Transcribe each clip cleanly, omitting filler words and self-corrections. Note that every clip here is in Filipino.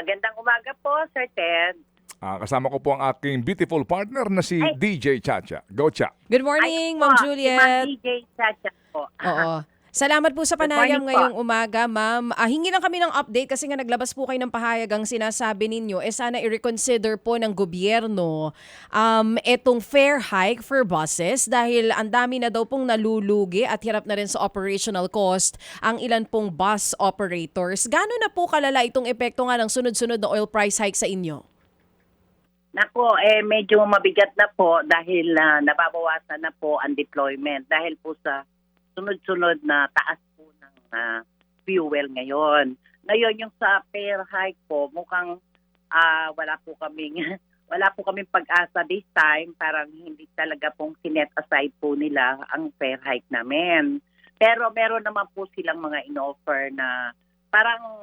Magandang umaga po, Sir Ted. Kasama ko po ang aking beautiful partner na si Ay. DJ Chacha. Go, Cha! Good morning, Ay, Ma'am po, si Ma'am Juliet. DJ Chacha po. Oo. Salamat po sa Good panayam morning po. ngayong umaga, ma'am. Hingi lang kami ng update kasi nga naglabas po kayo ng pahayag ang sinasabi ninyo sana i-reconsider po ng gobyerno etong fare hike for buses dahil ang dami na daw pong nalulugi at hirap na rin sa operational cost ang ilan pong bus operators. Gaano na po kalala itong epekto nga ng sunod-sunod na oil price hike sa inyo? Nako, medyo mabigat na po dahil nababawasan na po ang deployment dahil po sa sunod-sunod na taas po ng fuel ngayon. Ngayon yung sa fare hike po, mukhang wala po kaming pag-asa this time. Parang hindi talaga pong sinet aside po nila ang fare hike namin. Pero meron naman po silang mga in-offer na parang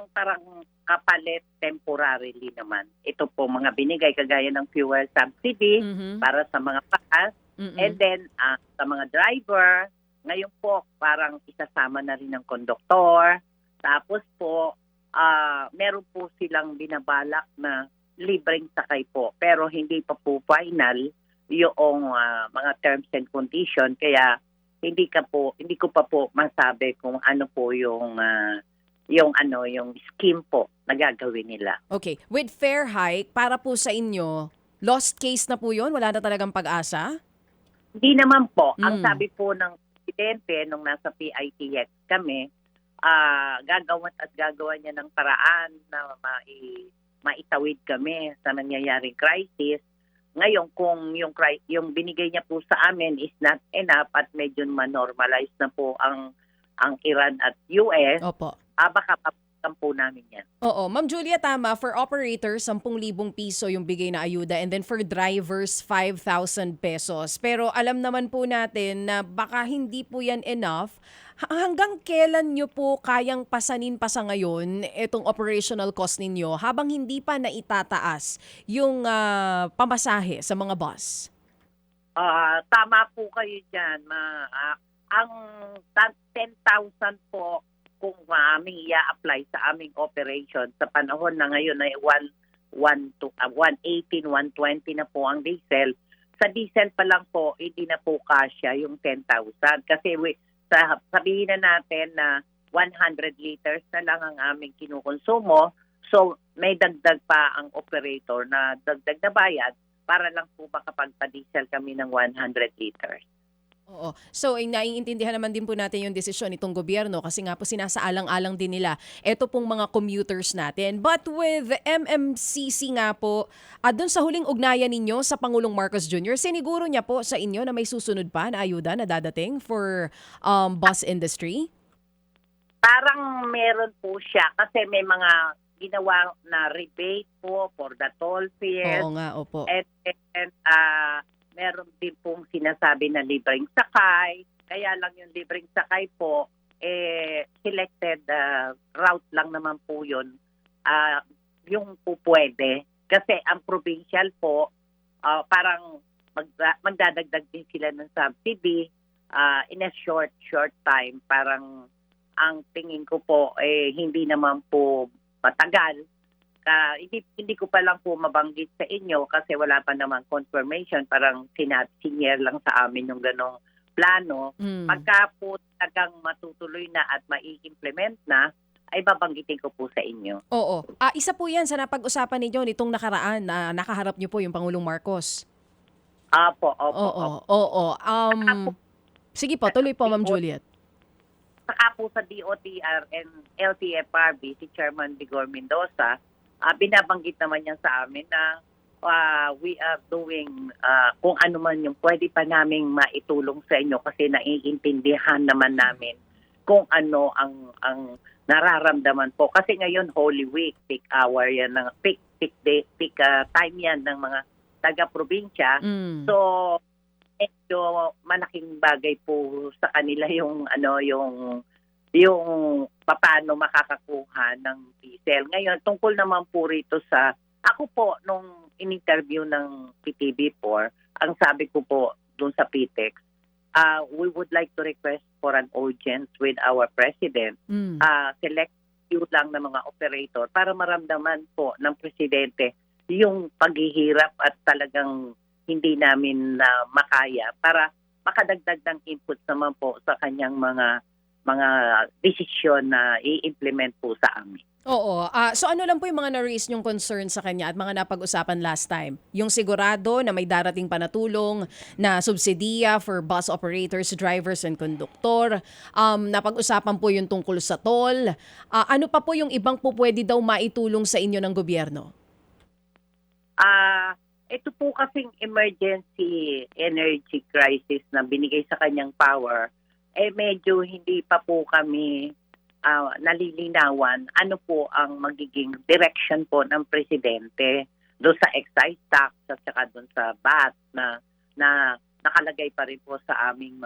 kapalit temporarily naman. Ito po mga binigay kagaya ng fuel subsidy para sa mga paas. And then sa mga driver, ngayon po parang isasama na rin ng konduktor. Tapos po meron po silang binabalak na libreng sakay po. Pero hindi pa po final yung mga terms and condition. Kaya hindi ko pa po masabi kung ano po yung scheme po na gagawin nila. Okay. With fare hike, para po sa inyo, lost case na po yun? Wala na talagang pag-asa? Hindi naman po. Ang sabi po ng presidente nung nasa PITX kami, gagawa niya ng paraan na maitawid kami sa nangyayaring crisis. Ngayon, kung yung binigay niya po sa amin is not enough at medyo ma-normalize na po ang Iran at US, Opo. baka papakan po namin yan. Oo. Ma'am Julia, tama. For operators, 10,000 piso yung bigay na ayuda and then for drivers, 5,000 pesos. Pero alam naman po natin na baka hindi po yan enough. Hanggang kailan nyo po kayang pasanin pa sa ngayon itong operational cost ninyo habang hindi pa naitataas yung pamasahe sa mga bus? Tama po kayo dyan. Ang 10,000 po kung aming i-apply sa aming operation sa panahon na ngayon ay 118, 120 na po ang diesel. Sa diesel pa lang po, hindi na po kasya yung 10,000. Kasi sabihin na natin na 100 liters na lang ang aming kinukonsumo. So may dagdag pa ang operator na dagdag na bayad para lang po makapagpa-diesel kami ng 100 liters. Oo. So, naiintindihan naman din po natin yung desisyon itong gobyerno kasi nga po sinasaalang-alang din nila ito pong mga commuters natin. But with MMCC nga po, dun sa huling ugnayan ninyo sa Pangulong Marcos Jr., siniguro niya po sa inyo na may susunod pa na ayuda na dadating for bus industry? Parang meron po siya kasi may mga ginawa na rebate po for the toll fees. Oo nga, opo. And meron din pong sinasabi na libreng sakay. Kaya lang yung libreng sakay po, selected route lang naman po yun. Yung po pwede. Kasi ang provincial po, parang magdadagdag din sila ng subsidy in a short time. Parang ang tingin ko po, hindi naman po matagal. Hindi ko pa lang po mabanggit sa inyo kasi wala pa namang confirmation. Parang sinyer lang sa amin yung ganong plano. Pagka po talagang matutuloy na at mai-implement na, ay babanggitin ko po sa inyo. Oo. Isa po yan sa napag-usapan ninyo nitong nakaraan na nakaharap niyo po yung Pangulong Marcos. Opo. Oo. Sige po, tuloy po, Ma'am Juliet. Saka po sa DOTR and LTFRB, si Chairman Vigor Mendoza, binabanggit naman niya sa amin na we are doing kung ano man yung pwede pa naming maitulong sa inyo kasi naiintindihan naman namin kung ano ang nararamdaman po. Kasi ngayon Holy Week, peak hour yan, peak time yan ng mga taga-probinsya. So medyo malaking bagay po sa kanila yung paano makakakuha ng diesel. Ngayon, tungkol naman po rito ako po, nung in-interview ng PTV4, ang sabi ko po dun sa PTEX, we would like to request for an audience with our President. Select few lang ng mga operator para maramdaman po ng presidente yung paghihirap at talagang hindi namin na makaya para makadagdag ng input naman po sa kanyang mga desisyon na i-implement po sa amin. Oo. So ano lang po yung mga na-raise niyong concern sa kanya at mga napag-usapan last time? Yung sigurado na may darating pa na tulong na subsidiya for bus operators, drivers, and conductor. Napag-usapan po yung tungkol sa toll. Ano pa po yung ibang po pwede daw maitulong sa inyo ng gobyerno? Ito po kasing emergency energy crisis na binigay sa kanyang power, medyo hindi pa po kami nalilinawan ano po ang magiging direction po ng presidente doon sa excise tax at saka doon sa VAT na nakalagay pa rin po sa aming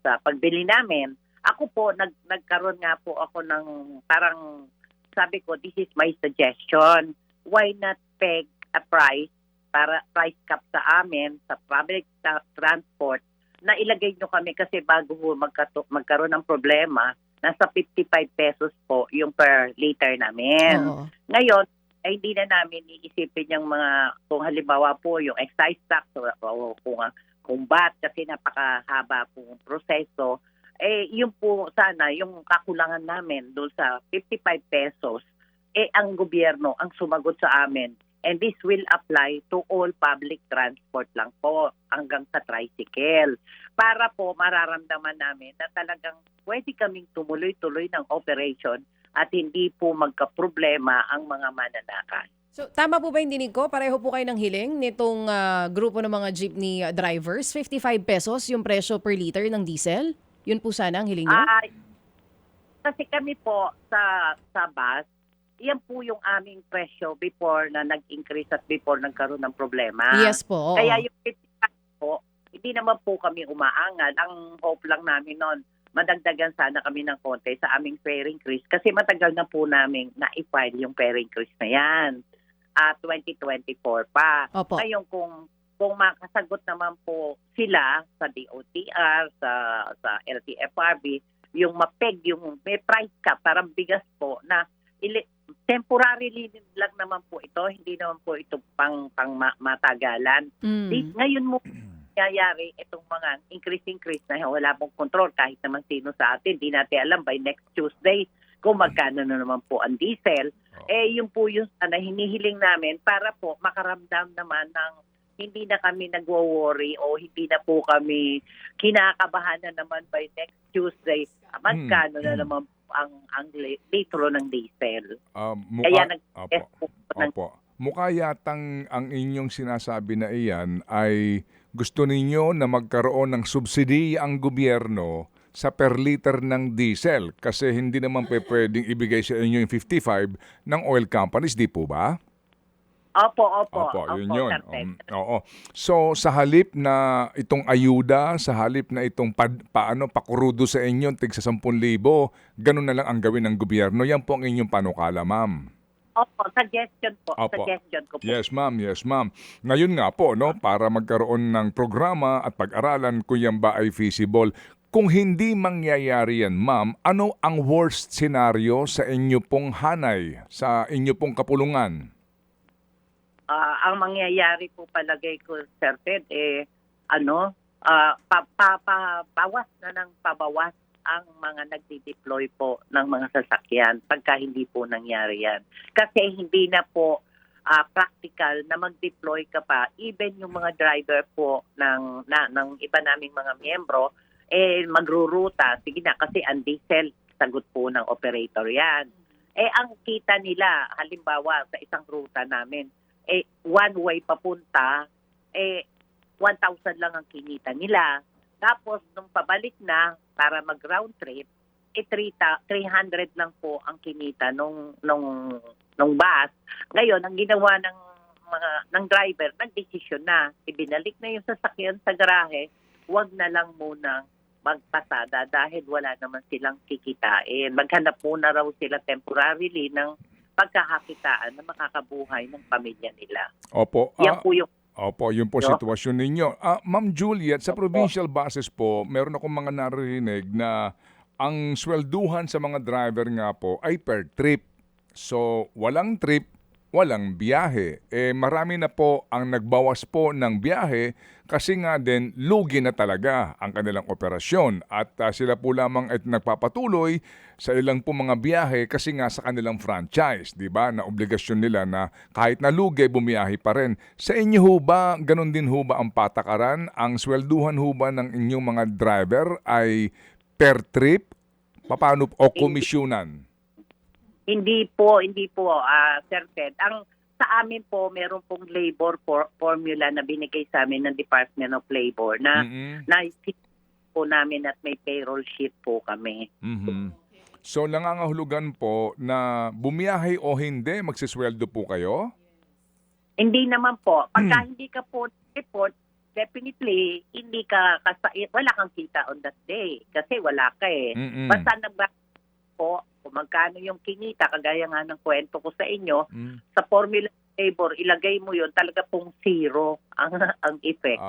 sa pagbili namin. Ako po, nagkaroon nga po ako ng parang sabi ko, this is my suggestion. Why not peg a price para price cap sa amin sa public transport na ilagay nyo kami kasi bago magkaroon ng problema, nasa 55 pesos po yung per liter namin. Oo. Ngayon, ay hindi na namin iisipin yung kung halimbawa po yung excise tax o kung VAT kasi napakahaba po yung proseso, yun po sana yung kakulangan namin doon sa 55 pesos, ang gobyerno ang sumagot sa amin. And this will apply to all public transport lang po hanggang sa tricycle. Para po mararamdaman namin na talagang pwede kaming tumuloy-tuloy ng operation at hindi po magka-problema ang mga mananakay. So tama po ba yung dinig ko? Pareho po kayo ng hiling nitong grupo ng mga jeepney drivers? 55 pesos yung presyo per liter ng diesel? Yun po sana ang hiling nyo? Kasi kami po sa bus, yan po yung aming presyo before na nag-increase at before nagkaroon ng problema. Yes po. Oo. Kaya yung 55 po, hindi naman po kami umaangal. Ang hope lang namin noon, madagdagan sana kami ng konti sa aming fare increase kasi matagal na po namin na-file yung fare increase na yan. 2024 pa. Opo. Ngayon kung makasagot naman po sila sa DOTR, sa LTFRB, yung mapeg, yung may price cap, parang bigas po na temporarily lang naman po ito, hindi naman po ito pang matagalan. Ngayon mo nangyayari itong mga increase na wala pong control kahit naman sino sa atin. Di natin alam by next Tuesday kung magkano na naman po ang diesel. Yun po yung hinihiling namin para po makaramdam naman ng hindi na kami nagwo-worry o hindi na po kami kinakabahan na naman by next Tuesday. Magkano na naman ang litro ng diesel. Kaya Opo. Mukha yatang ang inyong sinasabi na iyan ay gusto ninyo na magkaroon ng subsidiya ang gobyerno sa per liter ng diesel kasi hindi naman pwedeng ibigay sa inyo yung 55 ng oil companies, di po ba? Opo, Yun. Oo. So sa halip na itong ayuda, sa halip na itong pakurudo sa inyo tig sa 10,000, ganun na lang ang gawin ng gobyerno. Yan po ang inyong panukala, ma'am. Opo, suggestion po. Opo. Suggestion ko po. Yes, ma'am. Ngayon nga po, no, para magkaroon ng programa at pag-aralan kung yan ba ay feasible. Kung hindi mangyayari yan, ma'am, ano ang worst scenario sa inyo pong hanay, sa inyo pong kapulungan? Ang mangyayari po palagay ko, Sir Ted, pabawas na ng pabawas ang mga nagdi-deploy po ng mga sasakyan pagka hindi po nangyari yan. Kasi hindi na po practical na mag-deploy ka pa. Even yung mga driver po ng iba naming mga miyembro, magruruta. Sige na, kasi ang diesel, sagot po ng operator yan. Ang kita nila, halimbawa sa isang ruta namin, one way papunta, 1,000 lang ang kinita nila. Tapos, nung pabalik na, para mag-round trip, 300 lang po ang kinita nung bus. Ngayon, ang ginawa ng driver, nagdesisyon na, ibinalik na yung sasakyan sa garahe, wag na lang muna magpasada dahil wala naman silang kikitain. Maghanap muna raw sila temporarily ng pagkakakitaan na makakabuhay ng pamilya nila. Opo. Yan po yung yun po sitwasyon ninyo. Ma'am Juliet, sa provincial buses po, meron akong mga narinig na ang swelduhan sa mga driver nga po ay per trip. So, walang trip, walang biyahe. Marami na po ang nagbawas po ng biyahe kasi nga din lugi na talaga ang kanilang operasyon at sila po lamang ay nagpapatuloy sa ilang po mga biyahe kasi nga sa kanilang franchise, di ba? Na obligasyon nila na kahit na lugi, bumiyahe pa rin. Sa inyo ho ba, ganun din ho ba ang patakaran? Ang swelduhan ho ba ng inyong mga driver ay per trip? Paano o komisyonan? Hindi po, Sir Ted. Ang sa amin po, meron pong labor formula na binigay sa amin ng Department of Labor na po namin at may payroll sheet po kami. So nangangahulugan po na bumiyahe o hindi, magsisweldo po kayo? Hindi naman po. Pagka hindi ka po report, definitely wala kang kita on that day kasi wala ka eh. Basta po kung magkano yung kinita, kagaya nga ng kwento ko sa inyo, sa formula labor, ilagay mo yun, talaga pong zero ang effect.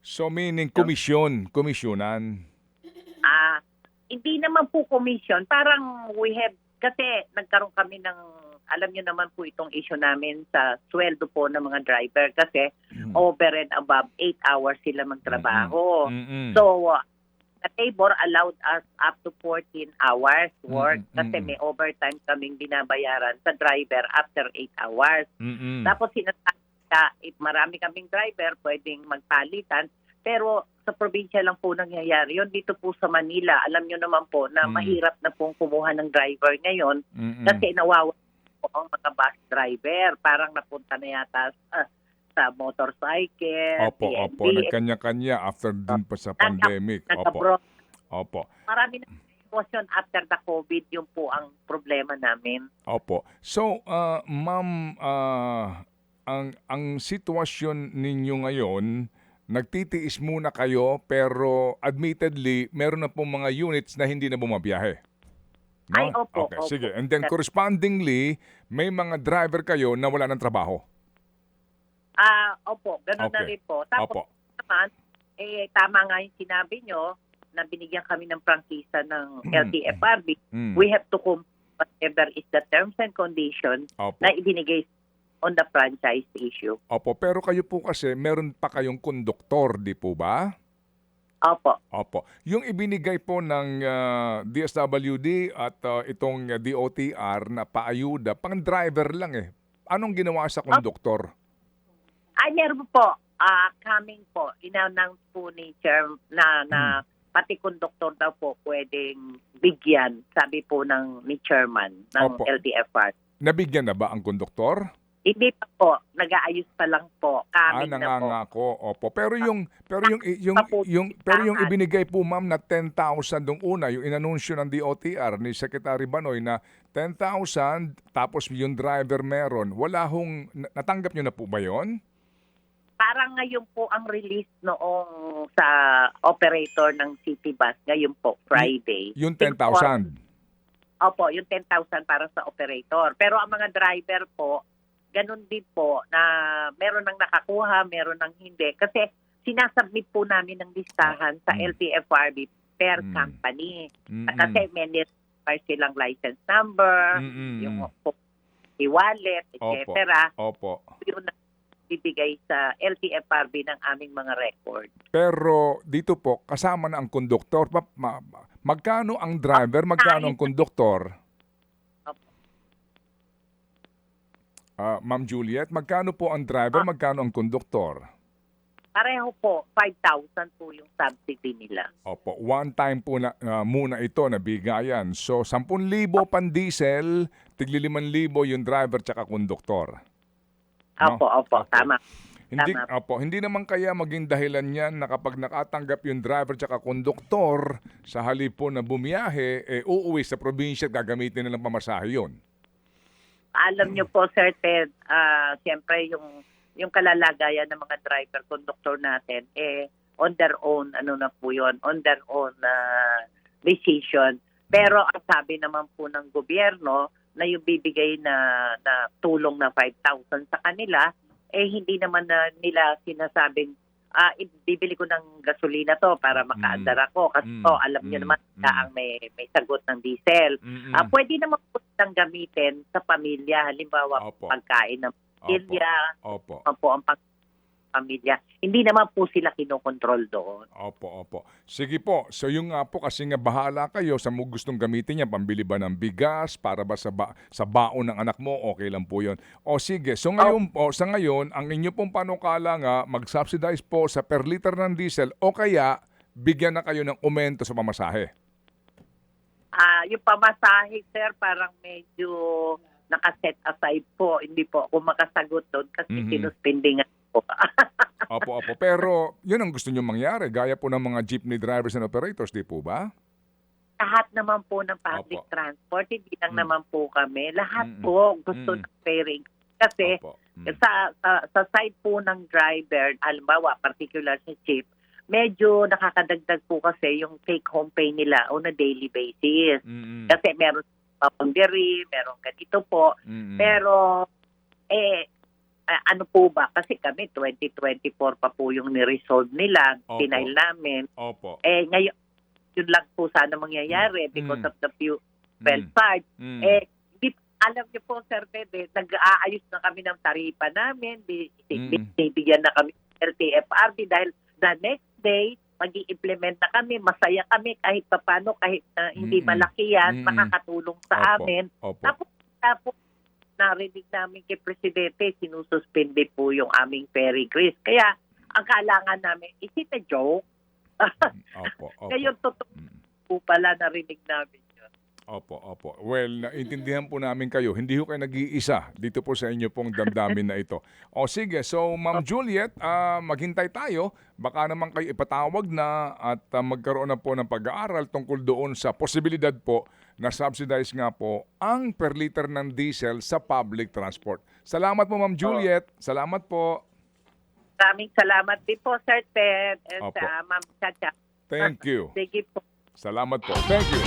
So meaning komisyonan? Hindi naman po commission. Parang kasi nagkaroon kami ng, alam nyo naman po itong issue namin sa sweldo po ng mga driver kasi over and above 8 hours sila magtrabaho. So, the labor allowed us up to 14 hours work kasi may overtime kaming binabayaran sa driver after 8 hours. Tapos sinasabi if marami kaming driver, pwedeng magpalitan. Pero sa probinsya lang po nangyayari yun. Dito po sa Manila, alam nyo naman po na mahirap na pong kumuha ng driver ngayon kasi nawawa po ang mga bus driver. Parang napunta na yata sa motorcycle, Opo, nagkanya-kanya after din pa sa pandemic. Opo. Marami na sitwasyon after the COVID, yun po ang problema namin. Opo. So, ma'am, ang sitwasyon ninyo ngayon, nagtitiis muna kayo pero admittedly, meron na pong mga units na hindi na bumabiyahe. No? Ay, opo. Okay, sige. And then correspondingly, may mga driver kayo na wala ng trabaho. Opo, ganun na rin po. Tapos naman, tama nga yung sinabi nyo na binigyan kami ng prangkisa ng LTFRB. We have to whatever is the terms and conditions na ibinigay on the franchise issue. Opo, pero kayo po kasi meron pa kayong konduktor, di po ba? Opo. Yung ibinigay po ng DSWD at itong DOTR na paayuda, pang driver lang eh. Anong ginawa sa konduktor? Meron po, coming po, in-announce po ni Chair na pati konduktor daw po pwedeng bigyan, sabi po ni Chairman ng LTFR. Nabigyan na ba ang konduktor? Hindi pa po, nag-aayos pa lang po, coming na po. Nangangako, opo. Pero yung ibinigay po ma'am na 10,000 nung una, yung inanunsyo ng DOTR ni Secretary Banoy na 10,000 tapos yung driver meron, natanggap nyo na po ba yon? Parang ngayon po ang release noong sa operator ng City Bus, ngayon po, Friday. Yung 10,000? Opo, yung 10,000 para sa operator. Pero ang mga driver po, ganun din po na meron nang nakakuha, meron nang hindi. Kasi sinasubmit po namin ng listahan sa LTFRB per company. Kasi may require silang license number, yung e-wallet, etc. Opo. Yun bibigay sa LTFRB ng aming mga record. Pero dito po, kasama na ang konduktor. Magkano ang driver, magkano ang konduktor? Ma'am Juliet, magkano po ang driver, magkano ang konduktor? Pareho po, 5,000 po yung subsidy nila. Opo, one time po na, muna ito na bigayan. So, 10,000 pan diesel, tigli 5,000 yung driver tsaka konduktor. No? Opo, tama. Hindi naman kaya maging dahilan yan na kapag nakatanggap yung driver tsaka konduktor sa halip po na bumiyahe, uuwi sa probinsya at gagamitin nilang pamasahe yun. Alam niyo po, Sir Ted, siyempre yung kalalagayan ng mga driver, konduktor natin, on their own, on their own decision. Pero ang sabi naman po ng gobyerno, na yung bibigay na tulong na 5,000 sa kanila, hindi naman na nila sinasabing bibili ko ng gasolina to para makaandar ako. Kasi alam niyo naman ang may sagot ng diesel. Pwede naman po silang gamitin sa pamilya. Halimbawa, Opo. pagkain ng pamilya, Opo. po ang pamilya. Hindi naman po sila kinokontrol doon. Opo. Sige po. So yung nga po, kasi nga bahala kayo sa mo gustong gamitin niya, pambili ba ng bigas, para ba sa baon ng anak mo, okay lang po yun. O sige, so ngayon po, sa ngayon, ang inyo pong panukala nga, mag-subsidize po sa per liter ng diesel o kaya bigyan na kayo ng aumento sa pamasahe. Yung pamasahe, sir, parang medyo nakaset aside po. Hindi po ako makasagot doon kasi sinuspending po. Opo. Pero yun ang gusto nyo mangyari. Gaya po ng mga jeepney drivers and operators, di po ba? Lahat naman po ng public Opo. transport, hindi lang naman po kami. Lahat po gusto ng pairing. Kasi Opo. sa side po ng driver, halimbawa, particular sa jeep, medyo nakakadagdag po kasi yung take-home pay nila on a daily basis. Kasi meron papandiri, meron ganito po. Pero, ano po ba? Kasi kami, 2024 pa po yung ni-resolve nila, Opo. pinail namin. Opo. Ngayon, yun lang po sana mangyayari because of the fuel charge. Alam niyo po, Sir Pede, nag-aayos na kami ng taripa namin, bibigyan na kami ng LTFRB dahil the next day, mag-i-implement na kami, masaya kami kahit papano, kahit na hindi malaki yan, makakatulong sa amin. Opo. Tapos, narinig namin kay Presidente, sinususpende po yung aming ferry grease. Kaya, ang kailangan namin, is it a joke? Opo. Ngayon, totoo po pala narinig namin yun. Opo. Well, naintindihan po namin kayo. Hindi ho kayo nag-iisa dito po sa inyo pong damdamin na ito. O sige, so Ma'am Juliet, maghintay tayo. Baka naman kayo ipatawag na at magkaroon na po ng pag-aaral tungkol doon sa posibilidad po na subsidize nga po ang per liter ng diesel sa public transport. Salamat po, Ma'am Juliet. Salamat po. Maraming salamat din po, Sir Ted, and Opo. sa Ma'am Chacha. Thank you. Sige po. Salamat po. Thank you.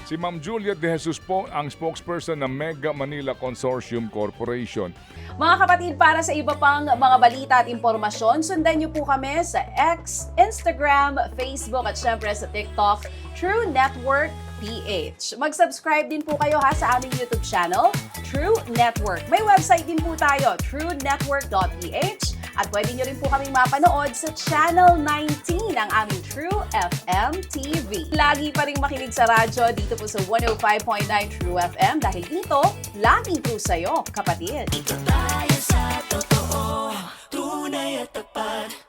Si Ma'am Juliet De Jesus po ang spokesperson ng Mega Manila Consortium Corporation. Mga kapatid, para sa iba pang mga balita at impormasyon, sundan niyo po kami sa X, Instagram, Facebook at syempre sa TikTok, True Network PH. Mag-subscribe din po kayo sa aming YouTube channel, True Network. May website din po tayo, truenetwork.ph, at pwede niyo rin po kaming mapanood sa Channel 19 ng aming True FM TV. Lagi pa rin makinig sa radyo dito po sa 105.9 True FM dahil dito, laging true sa'yo, kapatid. Dito tayo sa totoo, tunay at tapat.